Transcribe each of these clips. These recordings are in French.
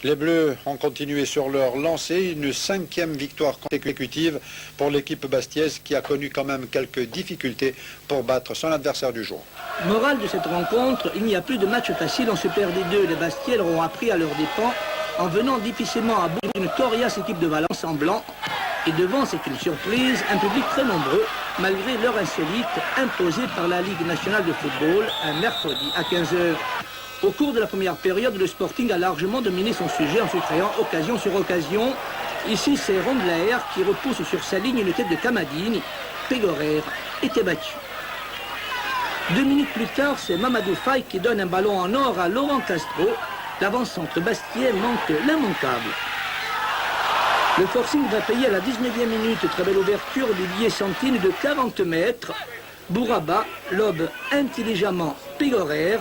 Les Bleus ont continué sur leur lancée, une 5e victoire consécutive pour l'équipe bastiaise qui a connu quand même quelques difficultés pour battre son adversaire du jour. Morale de cette rencontre, il n'y a plus de match facile, on se perd des deux. Les Bastiais auront appris à leur dépens en venant difficilement à bout d'une coriace équipe de Valence en blanc. Et devant, c'est une surprise, un public très nombreux, malgré l'heure insolite imposée par la Ligue nationale de football un mercredi à 15h. Au cours de la première période, le Sporting a largement dominé son sujet en se créant occasion sur occasion. Ici, c'est Rondelaer qui repousse sur sa ligne une tête de Camadini. Pégorer était battu. 2 minutes plus tard, c'est Mamadou Faye qui donne un ballon en or à Laurent Castro. L'avant-centre Bastiais manque l'immanquable. Le forcing va payer à la 19e minute. Très belle ouverture du billet Santine de 40 mètres. Bouraba lobe intelligemment Pégorer.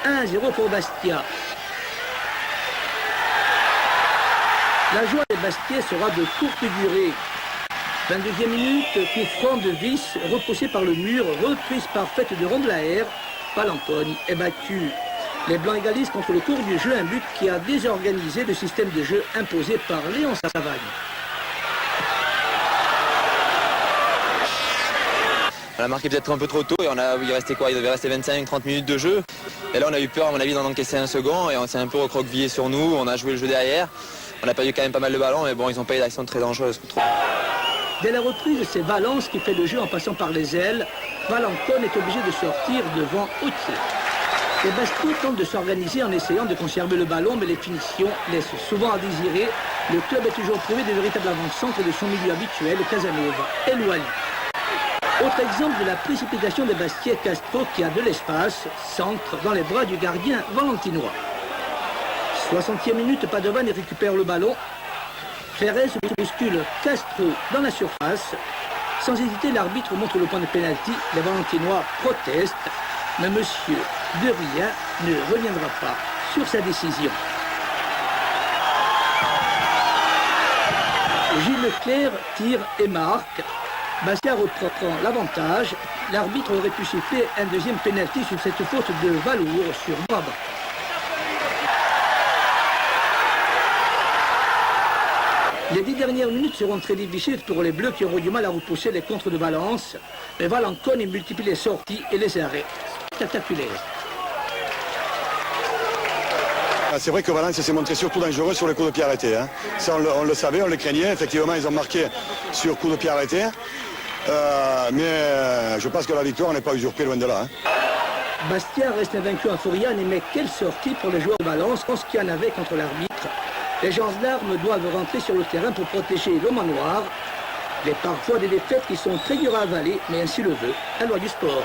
1-0 pour Bastia. La joie des Bastiais sera de courte durée. 22e minute, coup franc de Vis, repoussé par le mur, reprise parfaite de Rondelaer. Palanconi est battu. Les Blancs égalisent contre le cours du jeu, un but qui a désorganisé le système de jeu imposé par Léon Savagne. On a marqué peut-être un peu trop tôt et il devait rester 25-30 minutes de jeu. Et là on a eu peur à mon avis d'en encaisser un second et on s'est un peu recroquevillé sur nous, on a joué le jeu derrière. On a perdu quand même pas mal de ballons mais bon ils n'ont pas eu d'actions très dangereuses. Dès la reprise, c'est Valence qui fait le jeu en passant par les ailes. Valentin est obligé de sortir devant Autier. Les Bastiais tentent de s'organiser en essayant de conserver le ballon, mais les finitions laissent souvent à désirer. Le club est toujours privé de véritable avant-centre de son milieu habituel, Casanova et Louali. Autre exemple de la précipitation des Bastiais, Castro qui a de l'espace, centre dans les bras du gardien valentinois. 60e minute, Padovan récupère le ballon. Ferrez bouscule Castro dans la surface. Sans hésiter, l'arbitre montre le point de pénalty. Les Valentinois protestent, mais monsieur De Rien ne reviendra pas sur sa décision. Gilles Leclerc tire et marque. Bastia reprend l'avantage. L'arbitre aurait pu siffler un deuxième pénalty sur cette faute de Valour sur Brabant. Les 10 dernières minutes seront très difficiles pour les Bleus qui auront du mal à repousser les contres de Valence. Mais Valentin multiplie les sorties et les arrêts spectaculaires. C'est vrai que Valence s'est montré surtout dangereux sur les coups de pied arrêtés. Hein. Ça, on le savait, on le craignait. Effectivement, ils ont marqué sur coups de pied arrêtés. Mais je pense que la victoire n'est pas usurpée, loin de là. Hein. Bastia reste invaincu en Fouriane, mais quelle sortie pour les joueurs de Valence, ce qu'il y en avait contre l'arbitre. Les gendarmes doivent rentrer sur le terrain pour protéger l'homme noir. Mais parfois des défaites qui sont très dures à avaler, mais ainsi le veut la loi du sport.